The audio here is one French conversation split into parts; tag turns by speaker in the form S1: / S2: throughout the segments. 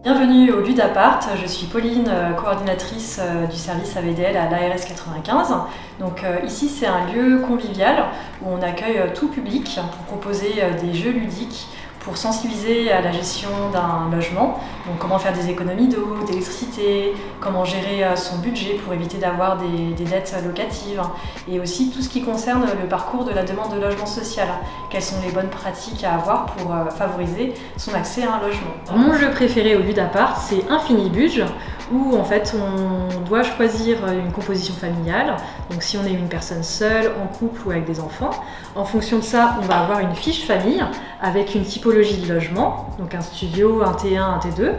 S1: Bienvenue au Ludapart, je suis Pauline, coordinatrice du service AVDL à l'ARS 95. Donc ici c'est un lieu convivial où on accueille tout public pour proposer des jeux ludiques pour sensibiliser à la gestion d'un logement. Donc comment faire des économies d'eau, d'électricité, comment gérer son budget pour éviter d'avoir des dettes locatives et aussi tout ce qui concerne le parcours de la demande de logement social. Quelles sont les bonnes pratiques à avoir pour favoriser son accès à un logement. Mon jeu préféré au Ludapart, c'est Infinibuge, où en fait on doit choisir une composition familiale. Donc si on est une personne seule, en couple ou avec des enfants, en fonction de ça, on va avoir une fiche famille avec une typologie de logement, donc un studio, un T1, un T2,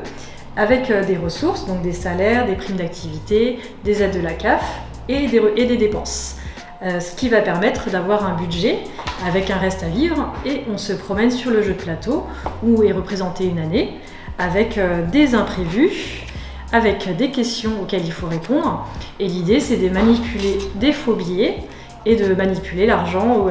S1: avec des ressources, donc des salaires, des primes d'activité, des aides de la CAF et des dépenses. Ce qui va permettre d'avoir un budget avec un reste à vivre, et on se promène sur le jeu de plateau où est représentée une année avec des imprévus, avec des questions auxquelles il faut répondre, et l'idée c'est de manipuler des faux billets et de manipuler l'argent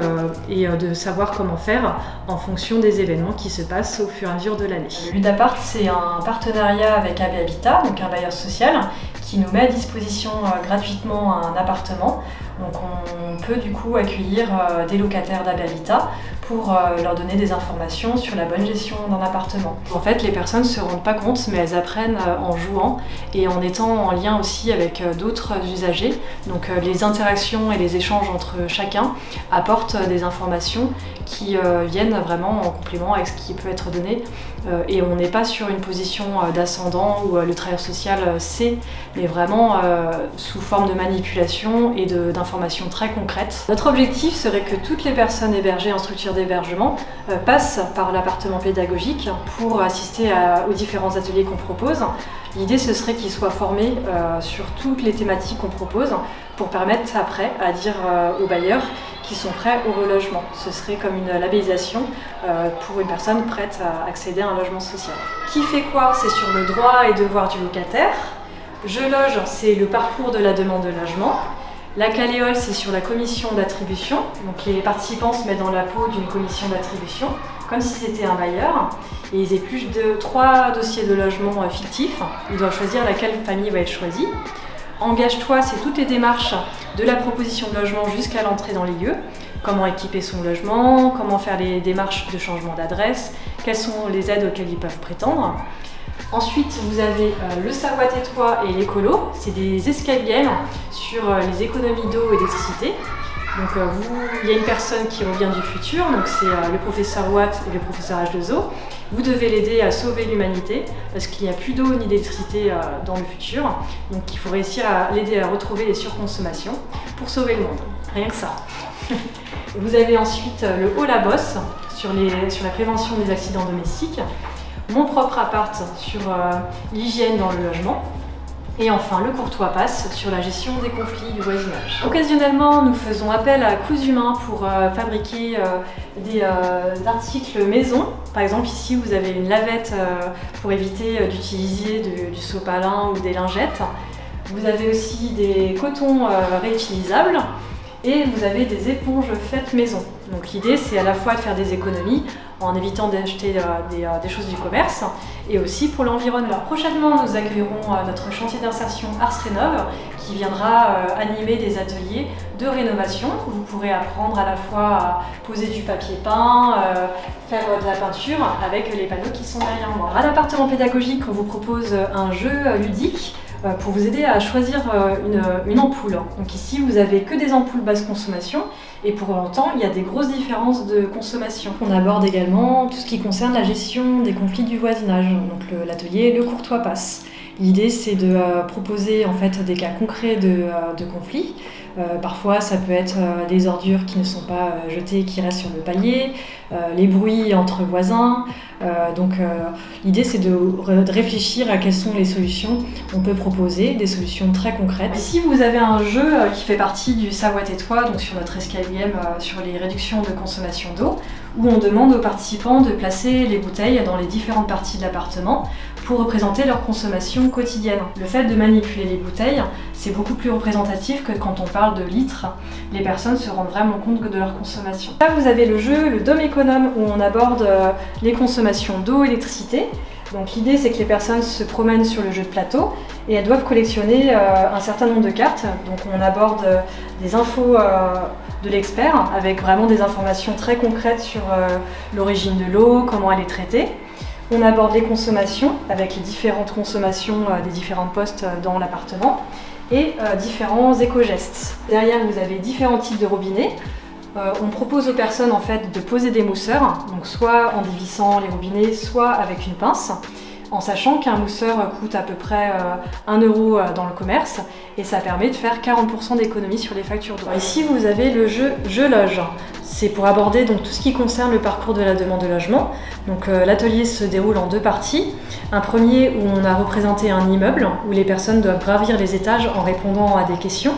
S1: et de savoir comment faire en fonction des événements qui se passent au fur et à mesure de l'année. Le Ludapart, c'est un partenariat avec AB Habitat, donc un bailleur social, qui nous met à disposition gratuitement un appartement. Donc on peut du coup accueillir des locataires d'AB Habitat pour leur donner des informations sur la bonne gestion d'un appartement. En fait, les personnes ne se rendent pas compte, mais elles apprennent en jouant et en étant en lien aussi avec d'autres usagers. Donc les interactions et les échanges entre chacun apportent des informations qui viennent vraiment en complément avec ce qui peut être donné. Et on n'est pas sur une position d'ascendant où le travailleur social sait, mais vraiment sous forme de manipulation et d'informations très concrètes. Notre objectif serait que toutes les personnes hébergées en structure d'hébergement passent par l'appartement pédagogique pour assister aux différents ateliers qu'on propose. L'idée ce serait qu'ils soient formés sur toutes les thématiques qu'on propose pour permettre après à dire aux bailleurs qui sont prêts au relogement. Ce serait comme une labellisation pour une personne prête à accéder à un logement social. Qui fait quoi? C'est sur le droit et devoir du locataire. Je loge, c'est le parcours de la demande de logement. La Caléole, c'est sur la commission d'attribution. Donc les participants se mettent dans la peau d'une commission d'attribution, comme si c'était un bailleur. Et ils épluchent 3 dossiers de logement fictifs. Ils doivent choisir laquelle famille va être choisie. Engage-toi, c'est toutes les démarches de la proposition de logement jusqu'à l'entrée dans les lieux. Comment équiper son logement, comment faire les démarches de changement d'adresse, quelles sont les aides auxquelles ils peuvent prétendre. Ensuite, vous avez le savoir et toi et l'écolo, c'est des escaliers sur les économies d'eau et d'électricité. Donc il y a une personne qui revient du futur, donc c'est le professeur Watt et le professeur H2O. Vous devez l'aider à sauver l'humanité parce qu'il n'y a plus d'eau ni d'électricité dans le futur. Donc il faut réussir à l'aider à retrouver les surconsommations pour sauver le monde. Rien que ça. Vous avez ensuite le haut la bosse sur la prévention des accidents domestiques. Mon propre appart sur l'hygiène dans le logement. Et enfin, le courtois passe sur la gestion des conflits du voisinage. Occasionnellement, nous faisons appel à coups humains pour fabriquer des articles maison. Par exemple, ici, vous avez une lavette pour éviter d'utiliser du sopalin ou des lingettes. Vous avez aussi des cotons réutilisables et vous avez des éponges faites maison. Donc l'idée, c'est à la fois de faire des économies en évitant d'acheter des choses du commerce et aussi pour l'environnement. Prochainement, nous accueillerons notre chantier d'insertion Ars Rénov qui viendra animer des ateliers de rénovation. Vous pourrez apprendre à la fois à poser du papier peint, faire de la peinture avec les panneaux qui sont derrière moi. À l'appartement pédagogique, on vous propose un jeu ludique pour vous aider à choisir une ampoule. Donc ici, vous n'avez que des ampoules basse consommation et pour autant, il y a des grosses différences de consommation. On aborde également tout ce qui concerne la gestion des conflits du voisinage, donc l'atelier Le Courtois Passe. L'idée, c'est de proposer en fait des cas concrets de conflits. Parfois, ça peut être des ordures qui ne sont pas jetées et qui restent sur le palier, les bruits entre voisins. L'idée, c'est de réfléchir à quelles sont les solutions qu'on peut proposer, des solutions très concrètes. Ici, vous avez un jeu qui fait partie du Savoir et toi, donc sur notre escalier sur les réductions de consommation d'eau, où on demande aux participants de placer les bouteilles dans les différentes parties de l'appartement pour représenter leur consommation quotidienne. Le fait de manipuler les bouteilles, c'est beaucoup plus représentatif que quand on parle de litres. Les personnes se rendent vraiment compte de leur consommation. Là, vous avez le jeu, le Dôme économe, où on aborde les consommations d'eau et d'électricité. Donc l'idée c'est que les personnes se promènent sur le jeu de plateau et elles doivent collectionner un certain nombre de cartes. Donc on aborde des infos de l'expert avec vraiment des informations très concrètes sur l'origine de l'eau, comment elle est traitée. On aborde les consommations avec les différentes consommations des différents postes dans l'appartement et différents éco-gestes. Derrière vous avez différents types de robinets. On propose aux personnes en fait de poser des mousseurs, donc soit en dévissant les robinets, soit avec une pince, en sachant qu'un mousseur coûte à peu près 1 € dans le commerce et ça permet de faire 40% d'économie sur les factures d'eau. Ici vous avez le jeu Je loge. C'est pour aborder donc tout ce qui concerne le parcours de la demande de logement. Donc l'atelier se déroule en 2 parties. Un premier où on a représenté un immeuble où les personnes doivent gravir les étages en répondant à des questions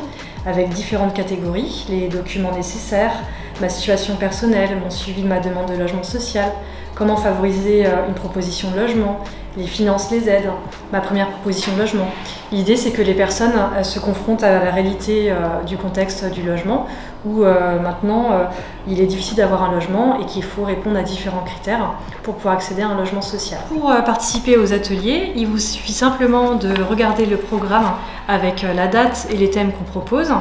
S1: avec différentes catégories, les documents nécessaires, ma situation personnelle, mon suivi de ma demande de logement social, comment favoriser une proposition de logement, les finances, les aides, ma première proposition de logement. L'idée c'est que les personnes se confrontent à la réalité du contexte du logement où maintenant il est difficile d'avoir un logement et qu'il faut répondre à différents critères pour pouvoir accéder à un logement social. Pour participer aux ateliers, il vous suffit simplement de regarder le programme avec la date et les thèmes qu'on propose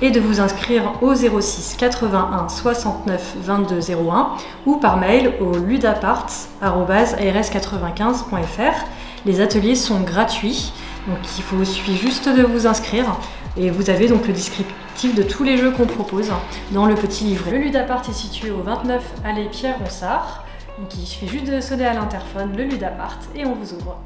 S1: et de vous inscrire au 06 81 69 22 01 ou par mail au ludapart@ars95.fr. Les ateliers sont gratuits, donc il suffit juste de vous inscrire et vous avez donc le descriptif de tous les jeux qu'on propose dans le petit livret. Le Ludapart est situé au 29 allée Pierre Ronsard, donc il suffit juste de sonner à l'interphone le Ludapart et on vous ouvre.